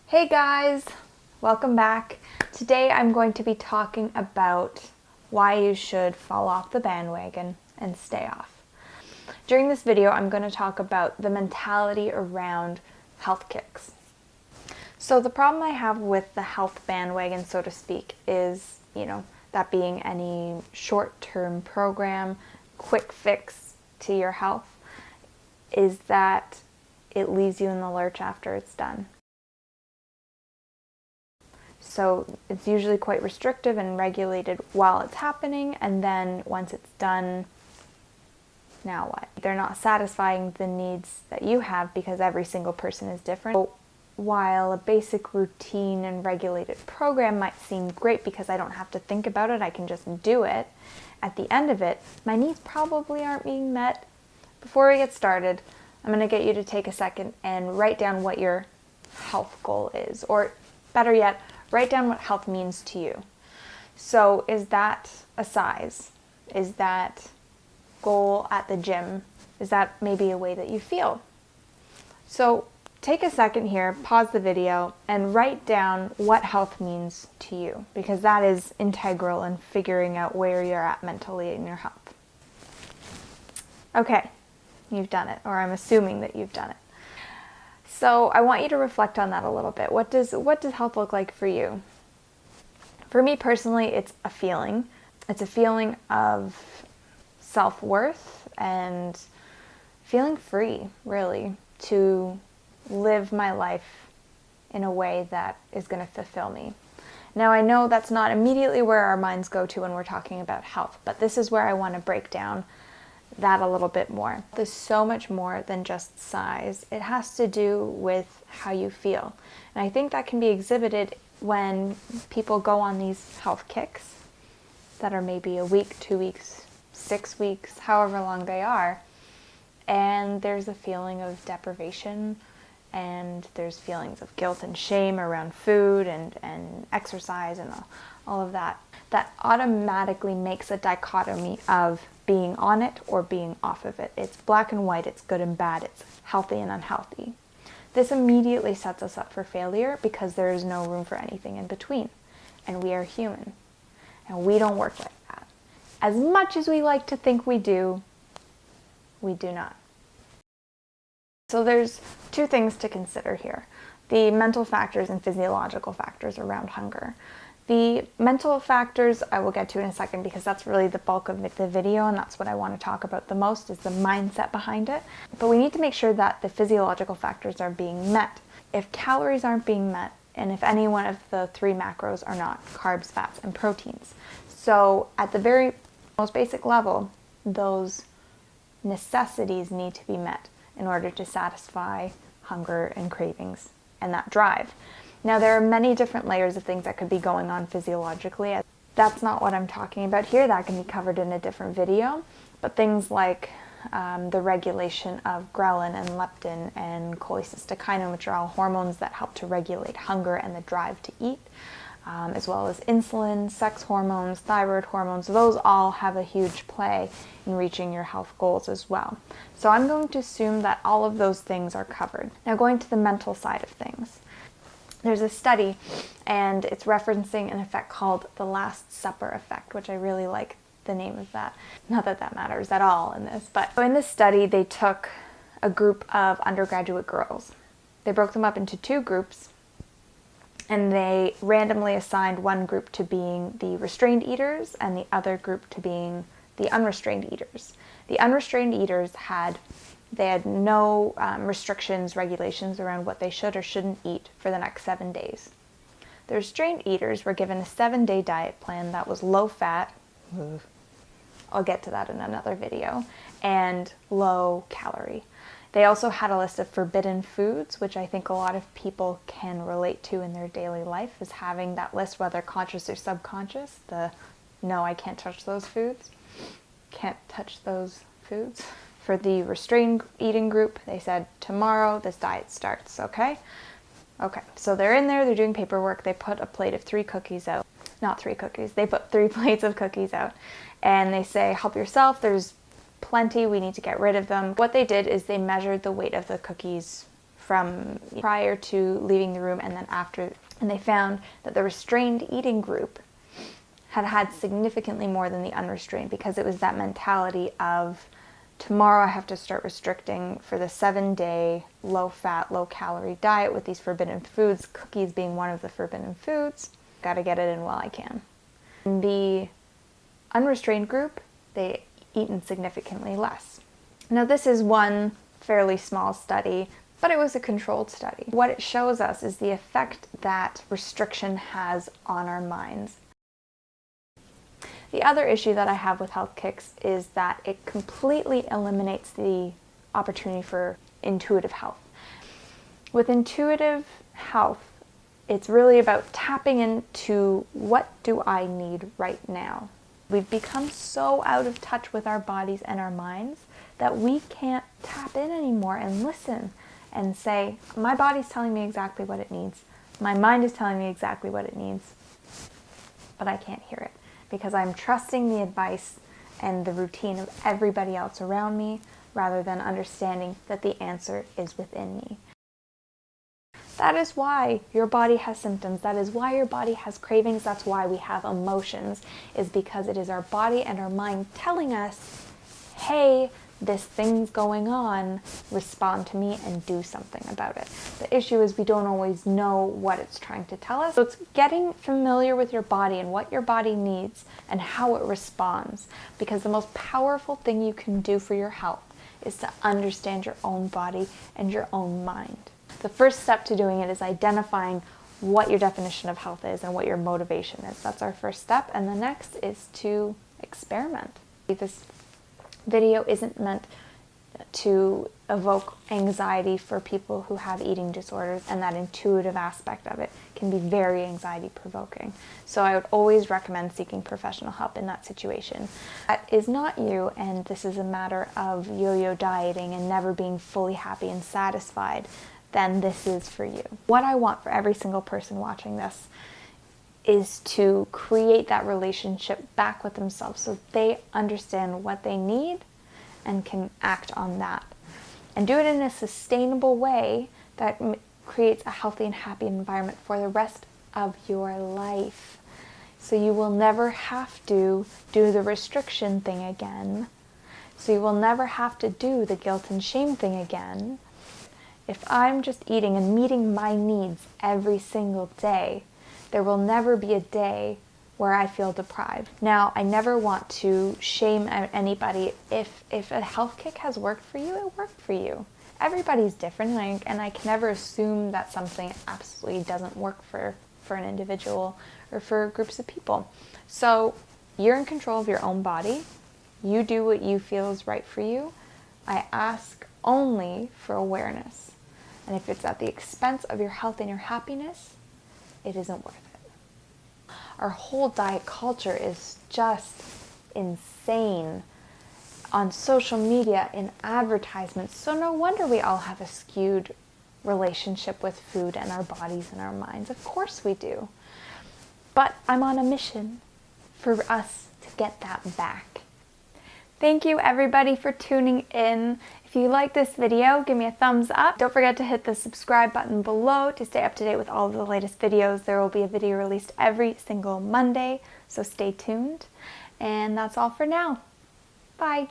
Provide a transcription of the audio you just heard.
Hey guys, welcome back. Today I'm going to be talking about why you should fall off the bandwagon and stay off. During this video, I'm going to talk about the mentality around health kicks. So the problem I have with the health bandwagon, so to speak, is, that being any short-term program, quick fix to your health, is that it leaves you in the lurch after it's done. So it's usually quite restrictive and regulated while it's happening, and then once it's done, now what? They're not satisfying the needs that you have because every single person is different. So while a basic routine and regulated program might seem great because I don't have to think about it, I can just do it, at the end of it, my needs probably aren't being met. Before we get started, I'm going to get you to take a second and write down what your health goal is, or better yet, write down what health means to you. So is that a size? Is that goal at the gym? Is that maybe a way that you feel? So take a second here, pause the video, and write down what health means to you, because that is integral in figuring out where you're at mentally in your health. Okay, you've done it, or I'm assuming that you've done it. So I want you to reflect on that a little bit. What does health look like for you? For me personally, it's a feeling. It's a feeling of self-worth and feeling free, really, to live my life in a way that is going to fulfill me. Now, I know that's not immediately where our minds go to when we're talking about health, but this is where I want to break down that a little bit more. There's so much more than just size. It has to do with how you feel. And I think that can be exhibited when people go on these health kicks that are maybe a week, 2 weeks, 6 weeks, however long they are. And there's a feeling of deprivation, and there's feelings of guilt and shame around food and exercise and all of that. That automatically makes a dichotomy of being on it or being off of it. It's black and white, it's good and bad, it's healthy and unhealthy. This immediately sets us up for failure because there is no room for anything in between. And we are human. And we don't work like that. As much as we like to think we do not. So there's two things to consider here. The mental factors and physiological factors around hunger. The mental factors I will get to in a second because that's really the bulk of the video, and that's what I want to talk about the most, is the mindset behind it. But we need to make sure that the physiological factors are being met. If calories aren't being met, and if any one of the three macros are not, carbs, fats, and proteins. So at the very most basic level, those necessities need to be met in order to satisfy hunger and cravings and that drive. Now, there are many different layers of things that could be going on physiologically. That's not what I'm talking about here. That can be covered in a different video. But things like the regulation of ghrelin and leptin and cholecystokinin, which are all hormones that help to regulate hunger and the drive to eat, as well as insulin, sex hormones, thyroid hormones, those all have a huge play in reaching your health goals as well. So I'm going to assume that all of those things are covered. Now, going to the mental side of things. There's a study, and it's referencing an effect called the Last Supper effect, which I really like the name of that. Not that that matters at all in this, but in this study, they took a group of undergraduate girls. They broke them up into two groups, and they randomly assigned one group to being the restrained eaters and the other group to being the unrestrained eaters. The unrestrained eaters had no restrictions, regulations around what they should or shouldn't eat for the next 7 days. The restrained eaters were given a 7-day diet plan that was low fat, I'll get to that in another video, and low calorie. They also had a list of forbidden foods, which I think a lot of people can relate to in their daily life, is having that list, whether conscious or subconscious, no, I can't touch those foods, can't touch those foods. For the restrained eating group, they said, tomorrow this diet starts, okay? Okay, so they're in there, they're doing paperwork, they put a plate of 3 cookies out. Not 3 cookies, they put 3 plates of cookies out. And they say, help yourself, there's plenty, we need to get rid of them. What they did is they measured the weight of the cookies from prior to leaving the room and then after, and they found that the restrained eating group had significantly more than the unrestrained, because it was that mentality of, tomorrow I have to start restricting for the 7-day low-fat, low-calorie diet with these forbidden foods, cookies being one of the forbidden foods. Got to get it in while I can. In the unrestrained group, they eaten significantly less. Now this is one fairly small study, but it was a controlled study. What it shows us is the effect that restriction has on our minds. The other issue that I have with health kicks is that it completely eliminates the opportunity for intuitive health. With intuitive health, it's really about tapping into, what do I need right now? We've become so out of touch with our bodies and our minds that we can't tap in anymore and listen and say, my body's telling me exactly what it needs. My mind is telling me exactly what it needs, but I can't hear it because I'm trusting the advice and the routine of everybody else around me rather than understanding that the answer is within me. That is why your body has symptoms. That is why your body has cravings. That's why we have emotions, is because it is our body and our mind telling us, hey, this thing's going on, respond to me and do something about it. The issue is we don't always know what it's trying to tell us. So it's getting familiar with your body and what your body needs and how it responds, because the most powerful thing you can do for your health is to understand your own body and your own mind. The first step to doing it is identifying what your definition of health is and what your motivation is. That's our first step. And the next is to experiment. This video isn't meant to evoke anxiety for people who have eating disorders, and that intuitive aspect of it can be very anxiety provoking. So I would always recommend seeking professional help in that situation. That is not you, and this is a matter of yo-yo dieting and never being fully happy and satisfied, then this is for you. What I want for every single person watching this is to create that relationship back with themselves so they understand what they need and can act on that. And do it in a sustainable way that creates a healthy and happy environment for the rest of your life. So you will never have to do the restriction thing again. So you will never have to do the guilt and shame thing again. If I'm just eating and meeting my needs every single day, there will never be a day where I feel deprived. Now, I never want to shame anybody. If a health kick has worked for you, it worked for you. Everybody's different, and I can never assume that something absolutely doesn't work for an individual or for groups of people. So you're in control of your own body. You do what you feel is right for you. I ask only for awareness. And if it's at the expense of your health and your happiness, it isn't worth it. Our whole diet culture is just insane on social media, in advertisements. So no wonder we all have a skewed relationship with food and our bodies and our minds. Of course we do. But I'm on a mission for us to get that back. Thank you everybody for tuning in. If you like this video, give me a thumbs up. Don't forget to hit the subscribe button below to stay up to date with all of the latest videos. There will be a video released every single Monday, so stay tuned. And that's all for now. Bye.